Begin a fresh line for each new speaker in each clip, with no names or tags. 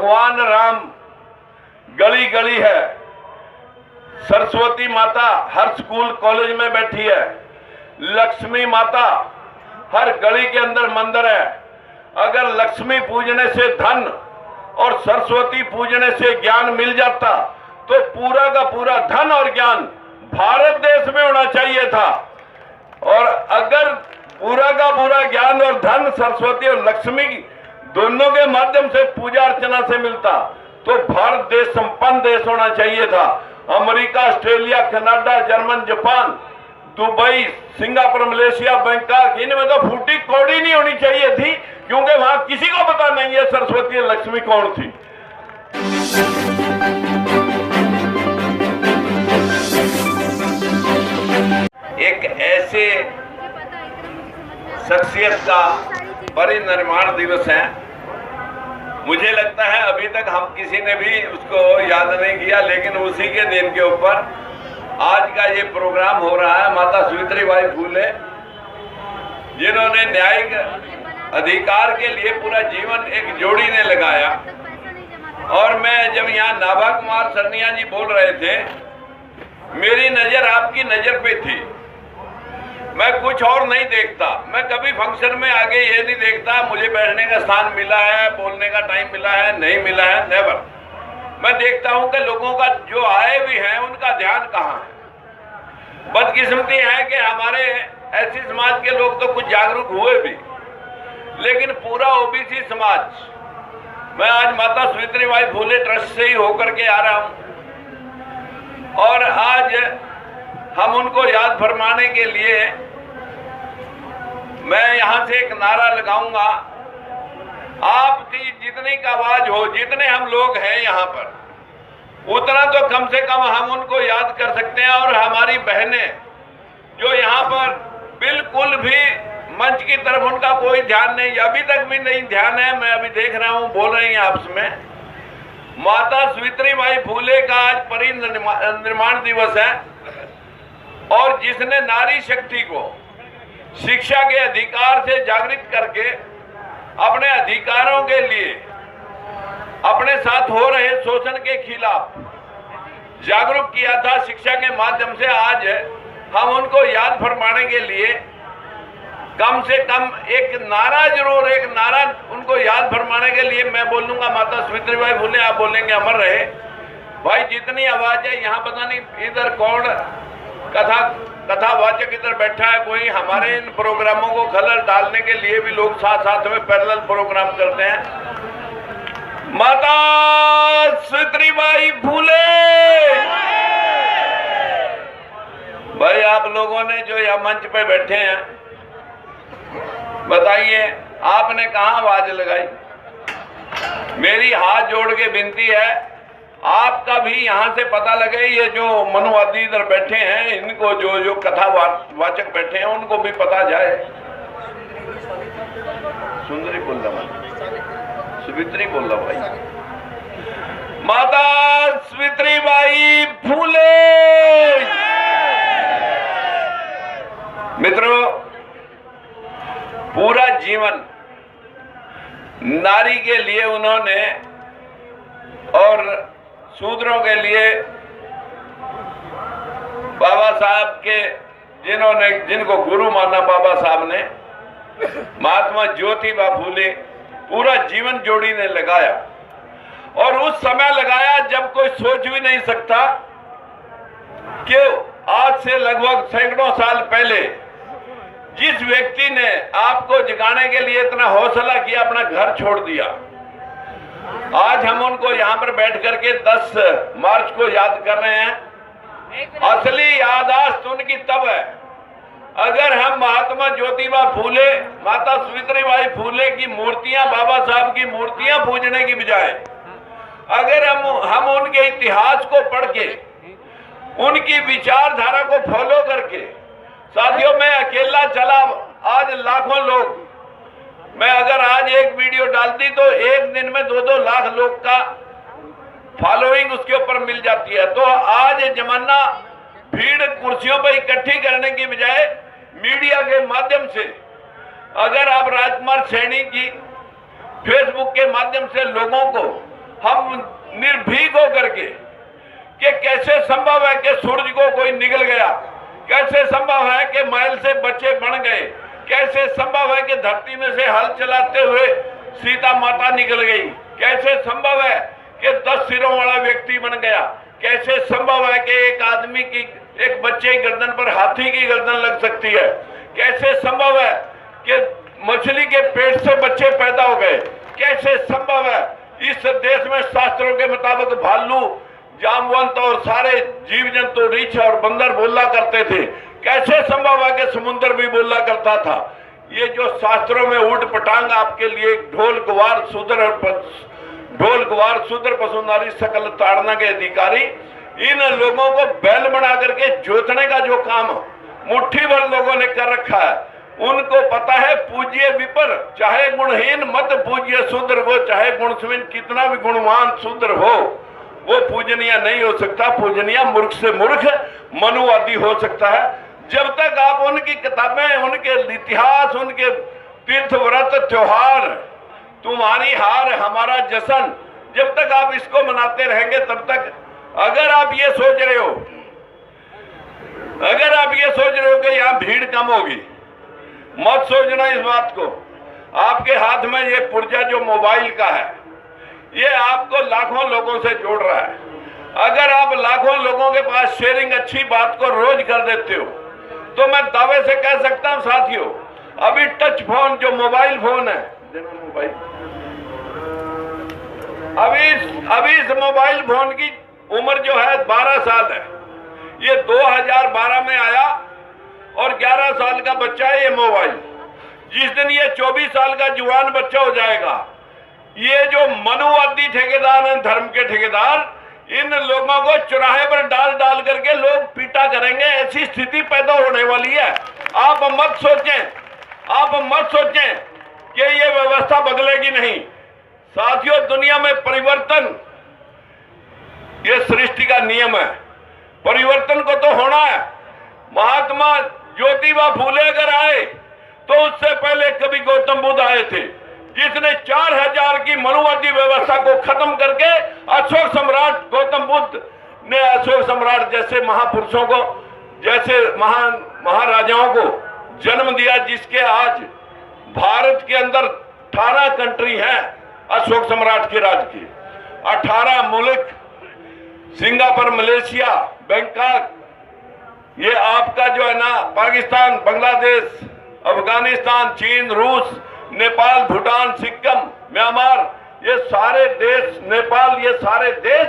भगवान राम गली गली है, सरस्वती माता हर स्कूल कॉलेज में बैठी है, लक्ष्मी माता हर गली के अंदर मंदिर है। अगर लक्ष्मी पूजने से धन और सरस्वती पूजने से ज्ञान मिल जाता तो पूरा का पूरा धन और ज्ञान भारत देश में होना चाहिए था। और अगर पूरा का पूरा ज्ञान और धन सरस्वती और लक्ष्मी दोनों के माध्यम से पूजा अर्चना से मिलता तो भारत देश संपन्न देश होना चाहिए था। America, Australia, Canada, German, Japan, Dubai, Singapore, Malaysia, Bangkok, इनमें तो फूटी कौड़ी नहीं होनी चाहिए थी, क्योंकि वहां किसी को पता नहीं है सरस्वती और लक्ष्मी कौन थी। एक ऐसे शख्सियत का परिनिर्वाण दिवस है, मुझे लगता है अभी तक हम किसी ने भी उसको याद नहीं किया, लेकिन उसी के दिन के ऊपर आज का ये प्रोग्राम हो रहा है। माता सावित्रीबाई फुले, जिन्होंने न्यायिक अधिकार के लिए पूरा जीवन एक जोड़ी ने लगाया। और मैं जब यहाँ नाभा कुमार सरनिया जी बोल रहे थे, मेरी नजर आपकी नजर पे थी। मैं कुछ और नहीं देखता, मैं कभी फंक्शन में आगे ये नहीं देखता मुझे बैठने का स्थान मिला है, बोलने का टाइम मिला है, नहीं मिला है, नेवर। मैं देखता हूं कि लोगों का जो आए भी हैं उनका ध्यान कहाँ है। बदकिस्मती है कि हमारे ऐसी समाज के लोग तो कुछ जागरूक हुए भी, लेकिन पूरा ओबीसी समाज, मैं आज माता सावित्रीबाई फुले ट्रस्ट से ही होकर के आ रहा हूं और आज हम उनको याद फरमाने के लिए मैं यहां से एक नारा लगाऊंगा। आपकी जितनी का आवाज हो, जितने हम लोग हैं यहां पर, उतना तो कम से कम हम उनको याद कर सकते हैं। और हमारी बहनें जो यहां पर बिल्कुल भी मंच की तरफ उनका कोई ध्यान नहीं, अभी तक भी नहीं ध्यान है, मैं अभी देख रहा हूं बोल रही हैं आपस में। माता सावित्रीबाई फुले का आज परिनिर्वाण दिवस है और जिसने नारी शक्ति को शिक्षा के अधिकार से जागृत करके अपने अधिकारों के लिए, अपने साथ हो रहे शोषण के खिलाफ जागरूक किया था शिक्षा के माध्यम से, आज हम उनको याद फरमाने के लिए कम से कम एक नारा, जरूर एक नारा उनको याद फरमाने के लिए मैं बोलूंगा। माता सावित्रीबाई फुले, आप बोलेंगे अमर रहे। भाई जितनी आवाज है यहाँ, पता नहीं इधर कौन कथावाचक इधर बैठा है, कोई हमारे इन प्रोग्रामों को खलल डालने के लिए भी लोग साथ साथ में पैरेलल प्रोग्राम करते हैं। माता सावित्रीबाई फुले, भाई आप लोगों ने जो यहाँ मंच पे बैठे हैं, बताइए आपने कहाँ आवाज लगाई। मेरी हाथ जोड़ के विनती है, आपका भी यहां से पता लगे। ये जो मनुवादी इधर बैठे हैं, इनको जो कथावाचक बैठे हैं, उनको भी पता जाए। सुंदरी बोल रहा, सावित्री बोल रहा भाई। माता सावित्रीबाई फुले। मित्रों, पूरा जीवन नारी के लिए उन्होंने और शूद्रों के लिए बाबा साहब के, जिनको गुरु माना बाबा साहब ने, महात्मा ज्योतिबा फुले, पूरा जीवन जोड़ी ने लगाया। और उस समय लगाया जब कोई सोच भी नहीं सकता कि आज से लगभग सैकड़ों साल पहले जिस व्यक्ति ने आपको जगाने के लिए इतना हौसला किया, अपना घर छोड़ दिया, आज हम उनको यहाँ पर बैठ करके 10 मार्च को याद कर रहे हैं। असली यादाश्त उनकी तब है अगर हम महात्मा ज्योतिबा फुले, माता सावित्रीबाई फुले की मूर्तियां, बाबा साहब की मूर्तियां पूजने की बजाय अगर हम उनके इतिहास को पढ़ के, उनकी विचारधारा को फॉलो करके, साथियों मैं अकेला चला, आज लाखों लोग, मैं अगर आज एक वीडियो डालती तो एक दिन में 2-2 लाख लोग का फॉलोइंग उसके ऊपर मिल जाती है। तो आज जमाना भीड़ कुर्सियों पर इकट्ठी करने की बजाय मीडिया के माध्यम से, अगर आप राजकुमार सैनी की फेसबुक के माध्यम से लोगों को हम निर्भीक होकर के कि कैसे संभव है कि सूरज को कोई निगल गया, कैसे संभव है कि महल से बच्चे बन गए, कैसे संभव है कि धरती में से हल चलाते हुए सीता माता निकल गई, कैसे संभव है कि 10 सिरों वाला व्यक्ति बन गया, कैसे संभव है कि एक आदमी की, एक बच्चे की गर्दन पर हाथी की गर्दन लग सकती है, कैसे संभव है कि मछली के पेट से बच्चे पैदा हो गए, कैसे संभव है इस देश में शास्त्रों के मुताबिक भालू, जामवंत और सारे जीव जंतु, रीछ और बंदर बोला करते थे, कैसे संभव है कि समुद्र भी बोला करता था। ये जो शास्त्रों में उठ पटांग आपके लिए ढोल कुवार शूद्र पशु नारी सकल ताड़ना के अधिकारी, इन लोगों को बैल बना करके जोतने का जो काम मुट्ठी भर लोगों ने कर रखा है, उनको पता है पूज्य विपर, चाहे गुणहीन मत पूज्य शूद्र हो, चाहे गुणहीन कितना भी गुणवान शूद्र हो, वो पूजनीय नहीं हो सकता। पूजनीय मूर्ख से मूर्ख मनुवादी हो सकता है। जब तक आप उनकी किताबें, उनके इतिहास, उनके तीर्थ व्रत त्योहार, तुम्हारी हार हमारा जश्न, जब तक आप इसको मनाते रहेंगे तब तक, अगर आप ये सोच रहे हो, कि यहाँ भीड़ कम होगी, मत सोचना इस बात को। आपके हाथ में ये पुर्जा जो मोबाइल का है, ये आपको लाखों लोगों से जोड़ रहा है। अगर आप लाखों लोगों के पास शेयरिंग अच्छी बात को रोज कर देते हो, तो मैं दावे से कह सकता हूं साथियों, अभी टच फोन जो मोबाइल फोन है, अभी इस मोबाइल फोन की उम्र जो है 12 साल है। ये 2012 में आया और 11 साल का बच्चा है ये मोबाइल। जिस दिन ये 24 साल का जुआन बच्चा हो जाएगा, ये जो मनुवादी ठेकेदार हैं, धर्म के ठेकेदार, इन लोगों को चौराहे पर डाल करके लोग पीटा करेंगे। ऐसी स्थिति पैदा होने वाली है। आप मत सोचें कि ये व्यवस्था बदलेगी नहीं। साथियों, दुनिया में परिवर्तन ये सृष्टि का नियम है, परिवर्तन को तो होना है। महात्मा ज्योतिबा फूले अगर आए तो उससे पहले कभी गौतम बुद्ध आए थे, जिसने 4000 की मनुवादी व्यवस्था को खत्म करके अशोक सम्राट गौतम बुद्ध ने अशोक सम्राट जैसे महापुरुषों को, जैसे महान महाराजाओं को जन्म दिया, जिसके आज भारत के अंदर 18 कंट्री हैं अशोक सम्राट के राज की। 18 मुल्क, सिंगापुर, मलेशिया, बैंकॉक, ये आपका जो है ना पाकिस्तान, बांग्लादेश, अफगानिस्तान, चीन, रूस, नेपाल, भूटान, सिक्किम, म्यांमार, ये सारे देश, नेपाल, ये सारे देश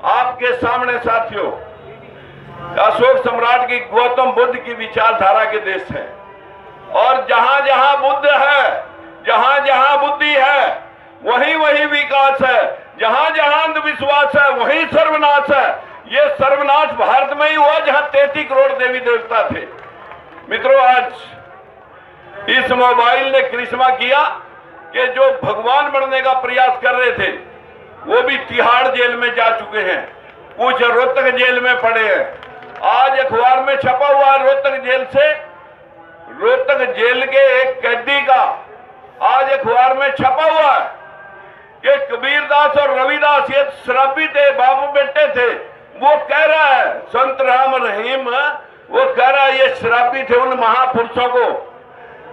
आपके सामने साथियों अशोक सम्राट की, गौतम बुद्ध की विचारधारा के देश हैं। और जहां जहां बुद्ध है, जहां जहां बुद्धि है, वहीं वहीं विकास है। जहां जहां अंधविश्वास है, वहीं सर्वनाश है। ये सर्वनाश भारत में ही हुआ जहां 33 करोड़ देवी देवता थे। मित्रों, आज इस मोबाइल ने करिश्मा किया कि जो भगवान बनने का प्रयास कर रहे थे वो भी तिहाड़ जेल में जा चुके हैं, कुछ रोहतक जेल में पड़े हैं। आज अखबार में छपा हुआ है रोहतक जेल के एक कैदी का आज अखबार में छपा हुआ है कि कबीरदास और रविदास ये शराबी थे, बाप बेटे थे। वो कह रहा है, संत राम रहीम, वो कह रहा है ये शराबी थे उन महापुरुषों को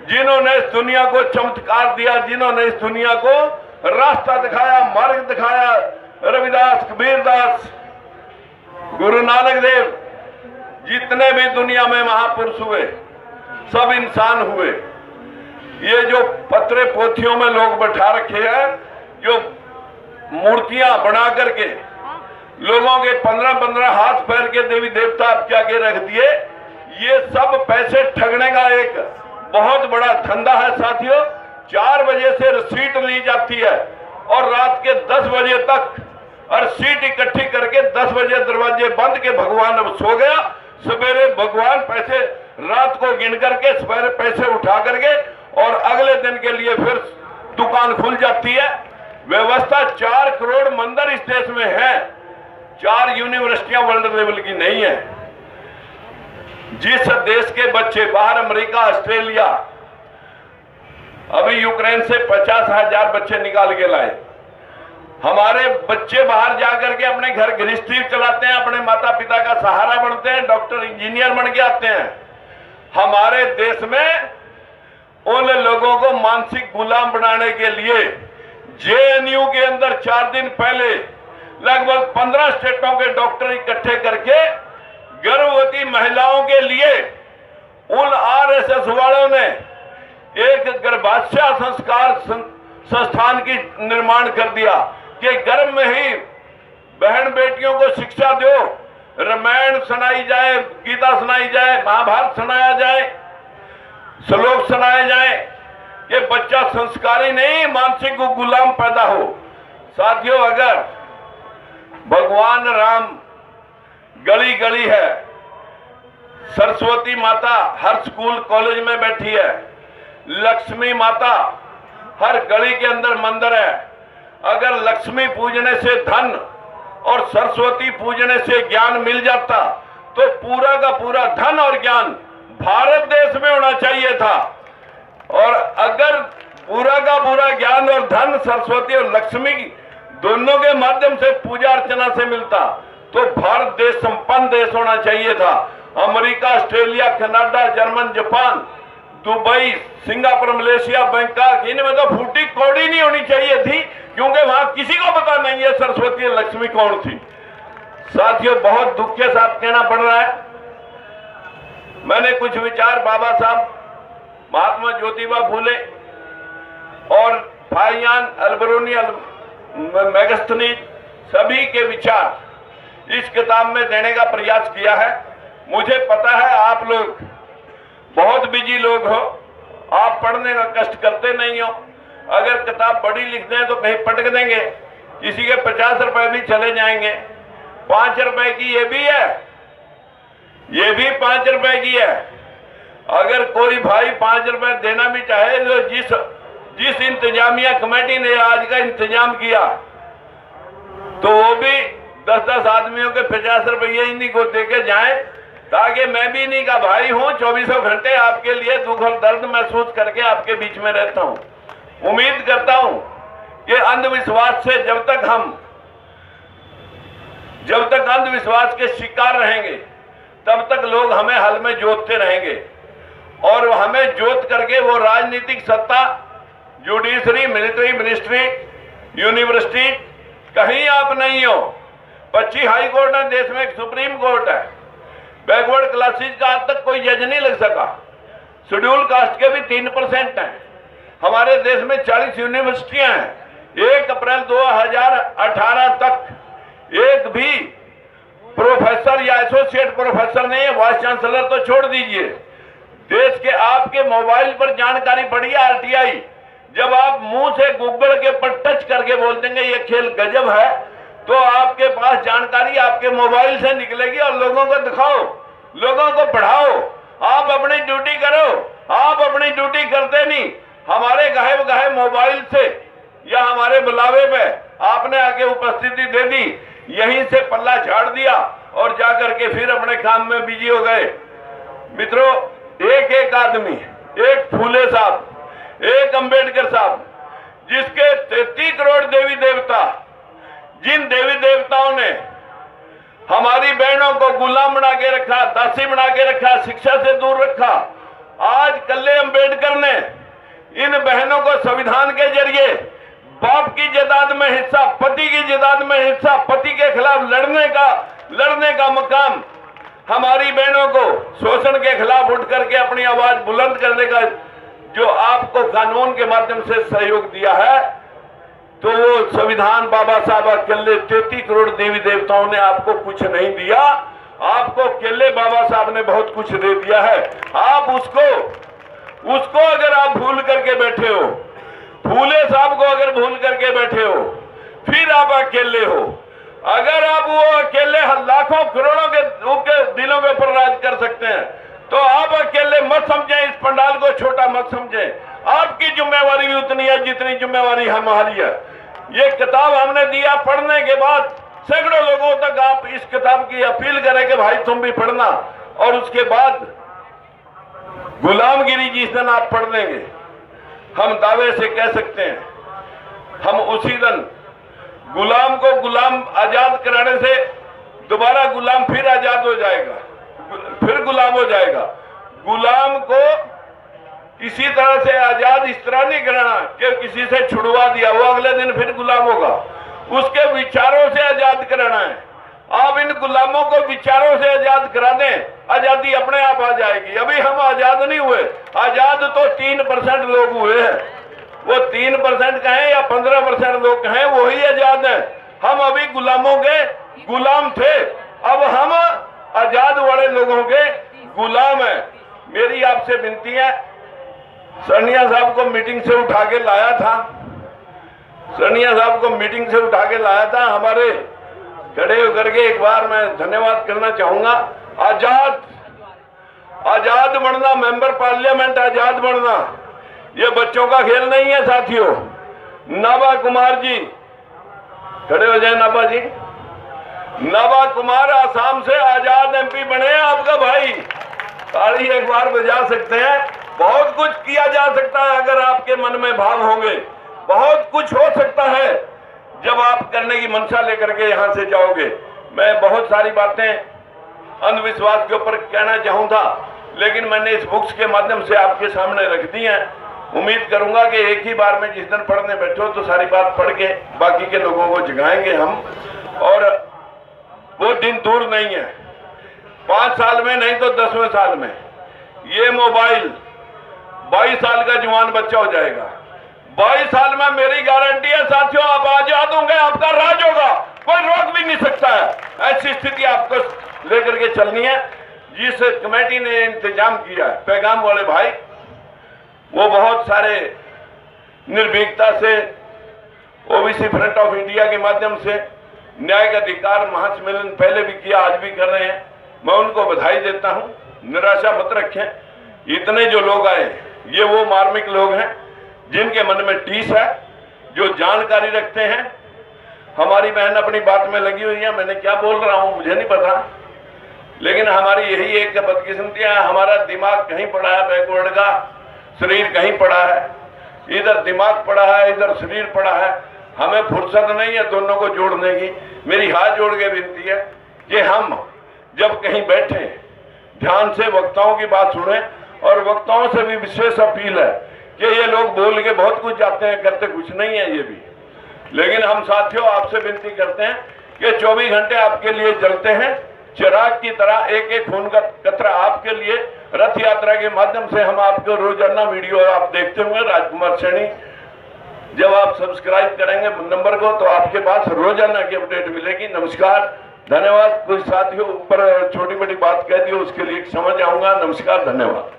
जिन्होंने इस दुनिया को चमत्कार दिया, जिन्होंने इस दुनिया को रास्ता दिखाया, मार्ग दिखाया। रविदास, कबीरदास, गुरु नानक देव, जितने भी दुनिया में महापुरुष हुए सब इंसान हुए। ये जो पत्रे पोथियों में लोग बैठा रखे हैं, जो मूर्तियां बना करके लोगों के 15-15 हाथ पैर के देवी देवता आपके आगे रख दिए, ये सब पैसे ठगने का एक बहुत बड़ा धंधा है साथियों। 4 बजे से रसीद ली जाती है और रात के 10 बजे तक रसीद इकट्ठी करके 10 बजे दरवाजे बंद के भगवान अब सो गया। सवेरे भगवान पैसे रात को गिन करके सवेरे पैसे उठा करके और अगले दिन के लिए फिर दुकान खुल जाती है। व्यवस्था 4 करोड़ मंदिर इस देश में है, 4 यूनिवर्सिटियां वर्ल्ड लेवल की नहीं है। जिस देश के बच्चे बाहर अमेरिका, ऑस्ट्रेलिया, अभी यूक्रेन से 50,000 बच्चे निकाल के लाए। हमारे बच्चे बाहर जाकर के अपने घर गृहस्थी चलाते हैं, अपने माता पिता का सहारा बनते हैं, डॉक्टर इंजीनियर बन के आते हैं। हमारे देश में उन लोगों को मानसिक गुलाम बनाने के लिए जेएनयू के अंदर 4 दिन पहले लगभग 15 स्टेटों के डॉक्टर इकट्ठे करके गर्भवती महिलाओं के लिए उन आरएसएस वालों ने एक गर्भाशय संस्कार संस्थान की निर्माण कर दिया कि गर्भ में ही बहन बेटियों को शिक्षा दो, रामायण सुनाई जाए, गीता सुनाई जाए, महाभारत सुनाया जाए, श्लोक सुनाए जाए कि बच्चा संस्कारी नहीं मानसिक गुलाम पैदा हो। साथियों, अगर भगवान राम गली गली है, सरस्वती माता हर स्कूल कॉलेज में बैठी है, लक्ष्मी माता हर गली के अंदर मंदिर है, अगर लक्ष्मी पूजने से धन और सरस्वती पूजने से ज्ञान मिल जाता तो पूरा का पूरा धन और ज्ञान भारत देश में होना चाहिए था। और अगर पूरा का पूरा ज्ञान और धन सरस्वती और लक्ष्मी दोनों के माध्यम से पूजा अर्चना से मिलता तो भारत देश संपन्न देश होना चाहिए था। America, Australia, Canada, German, Japan, Dubai, Singapore, Malaysia, Bangkok, इनमें तो फूटी कौड़ी नहीं होनी चाहिए थी, क्योंकि वहां किसी को पता नहीं है सरस्वती और लक्ष्मी कौन थी। साथियों, बहुत दुख के साथ कहना पड़ रहा है, मैंने कुछ विचार बाबा साहब महात्मा ज्योतिबा फूले और फाइयान अल्बरूनी मैगस्थनी सभी के विचार इस किताब में देने का प्रयास किया है। मुझे पता है आप लोग बहुत बिजी लोग हो, आप पढ़ने का कष्ट करते नहीं हो। अगर किताब बड़ी लिख दें तो कहीं पटक देंगे, किसी के 50 रुपए भी चले जाएंगे, 5 रुपए की ये भी है, ये भी 5 रुपए की है। अगर कोई भाई 5 रुपए देना भी चाहे तो जिस इंतजामिया कमेटी ने आज का इंतजाम किया तो वो भी 10-10 आदमियों के 50 रुपये इन्हीं को देके जाएं, ताकि मैं भी इन्हीं का भाई हूं, 24 घंटे आपके लिए दुख और दर्द महसूस करके आपके बीच में रहता हूं। उम्मीद करता हूं कि अंधविश्वास से जब तक अंधविश्वास के शिकार रहेंगे तब तक लोग हमें हल में जोतते रहेंगे, और हमें जोत करके वो राजनीतिक सत्ता, जुडिशरी, मिलिट्री, मिनिस्ट्री, यूनिवर्सिटी, कहीं आप नहीं हो। 25 हाई कोर्ट है देश में, एक सुप्रीम कोर्ट है। बैकवर्ड क्लासेज का आज तक कोई जज नहीं लग सका। शेड्यूल कास्ट के भी 3% हैं। हमारे देश में 40 यूनिवर्सिटियां हैं। 1 अप्रैल 2018 तक एक भी प्रोफेसर या एसोसिएट प्रोफेसर नहीं है, वाइस चांसलर तो छोड़ दीजिए। देश के आपके मोबाइल पर जानकारी पड़ी आरटीआई, जब आप मुंह से गूगल के पर टच करके बोल देंगे ये खेल गजब है, तो आपके पास जानकारी आपके मोबाइल से निकलेगी और लोगों को दिखाओ, लोगों को पढ़ाओ। आप अपनी ड्यूटी करो, आप अपनी ड्यूटी करते नहीं। हमारे गाहे मोबाइल से या हमारे बुलावे पे आपने आके उपस्थिति दे दी, यहीं से पल्ला झाड़ दिया और जाकर के फिर अपने काम में बिजी हो गए। मित्रों, एक आदमी, एक फूले साहब, एक अंबेडकर साहब, जिसके 33 करोड़ देवी देवता, जिन देवी देवताओं ने हमारी बहनों को गुलाम बना के रखा, दासी बना के रखा, शिक्षा से दूर रखा, आज कल्ले अंबेडकर ने इन बहनों को संविधान के जरिए बाप की जायदाद में हिस्सा, पति की जायदाद में हिस्सा, पति के खिलाफ लड़ने का मकाम, हमारी बहनों को शोषण के खिलाफ उठ करके अपनी आवाज बुलंद करने का जो आपको कानून के माध्यम से सहयोग दिया है, तो वो संविधान बाबा साहब अकेले 33 करोड़ देवी देवताओं ने आपको कुछ नहीं दिया। आपको अकेले बाबा साहब ने बहुत कुछ दे दिया है। आप उसको अगर आप भूल करके बैठे हो, फूले साहब को अगर भूल करके बैठे हो, फिर आप अकेले हो। अगर आप वो अकेले लाखों करोड़ों के दिलों के ऊपर राज कर सकते हैं, तो आप अकेले मत समझें, इस पंडाल को छोटा मत समझें। आपकी जिम्मेवारी भी उतनी है जितनी जिम्मेवारी हमारी है। ये किताब हमने दिया, पढ़ने के बाद सैकड़ों लोगों तक आप इस किताब की अपील करें कि भाई तुम भी पढ़ना, और उसके बाद गुलामगिरी जिस दिन आप पढ़ लेंगे, हम दावे से कह सकते हैं हम उसी दिन गुलाम को गुलाम आजाद कराने से दोबारा गुलाम फिर आजाद हो जाएगा, फिर गुलाम हो जाएगा। गुलाम को किसी तरह से आजाद इस तरह नहीं कराना कि किसी से छुड़वा दिया वो अगले दिन फिर गुलाम होगा, उसके विचारों से आजाद कराना है। आप इन गुलामों को विचारों से आजाद करा दें, आजादी अपने आप आ जाएगी। अभी हम आजाद नहीं हुए, आजाद तो 3% लोग हुए हैं। वो 3% कहें या 15% लोग कहें, वही आजाद हैं। हम अभी गुलामों के गुलाम थे, अब हम आजाद वाले लोगों के गुलाम हैं। मेरी आपसे विनती है, सरनिया साहब को मीटिंग से उठा के लाया था, सरनिया साहब को मीटिंग से उठा के लाया था, हमारे खड़े होकर के एक बार मैं धन्यवाद करना चाहूंगा। आजाद आजाद बनना, मेंबर पार्लियामेंट आजाद बनना, ये बच्चों का खेल नहीं है साथियों। नाबा कुमार जी खड़े हो जाए, नाबा जी, नाबा कुमार आसाम से आजाद MP बने हैं, आपका भाई। ताली एक बार बजा सकते हैं। बहुत कुछ किया जा सकता है अगर आपके मन में भाव होंगे, बहुत कुछ हो सकता है जब आप करने की मंशा लेकर के यहां से जाओगे। मैं बहुत सारी बातें अंधविश्वास के ऊपर कहना चाहूँ था, लेकिन मैंने इस बुक्स के माध्यम से आपके सामने रख दी है। उम्मीद करूंगा कि एक ही बार में जिस दिन पढ़ने बैठो तो सारी बात पढ़ के बाकी के लोगों को जगाएंगे हम, और वो दिन दूर नहीं है। 5 साल में नहीं तो 10वें साल में ये मोबाइल 22 साल का जवान बच्चा हो जाएगा। 22 साल में मेरी गारंटी है साथियों, आप आजाद होंगे, आपका राज होगा, कोई रोक भी नहीं सकता है। ऐसी स्थिति आपको लेकर के चलनी है। जिस कमेटी ने इंतजाम किया है, पैगाम वाले भाई, वो बहुत सारे निर्भीकता से OBC फ्रंट ऑफ इंडिया के माध्यम से न्यायिक अधिकार महासम्मेलन पहले भी किया, आज भी कर रहे हैं। मैं उनको बधाई देता हूं। निराशा मत रखें। इतने जो लोग आए ये वो मार्मिक लोग हैं जिनके मन में टीस है, जो जानकारी रखते हैं। हमारी बहन अपनी बात में लगी हुई है, मैंने क्या बोल रहा हूं मुझे नहीं पता, लेकिन हमारी यही एक बदकिस्मती है, हमारा दिमाग कहीं पड़ा है बैकवर्ड का, शरीर कहीं पड़ा है। इधर दिमाग पड़ा है, इधर शरीर पड़ा है। हमें फुर्सत नहीं है दोनों को जोड़ने की। मेरी हाथ जोड़ के विनती है कि हम जब कहीं बैठे ध्यान से वक्ताओं की बात सुने, और वक्ताओं से भी विशेष अपील है कि ये लोग बोल के बहुत कुछ जाते हैं, करते कुछ नहीं है ये भी। लेकिन हम साथियों आपसे विनती करते हैं कि 24 घंटे आपके लिए जलते हैं, चिराग की तरह एक एक खून का कतरा आपके लिए। रथ यात्रा के माध्यम से हम आपको रोजाना वीडियो आप देखते होंगे, राजकुमार सैनी, जब आप सब्सक्राइब करेंगे नंबर को तो आपके पास रोजाना की अपडेट मिलेगी। नमस्कार, धन्यवाद। कुछ साथियों ऊपर छोटी बड़ी बात कह दी, उसके लिए समझ आऊंगा। नमस्कार, धन्यवाद।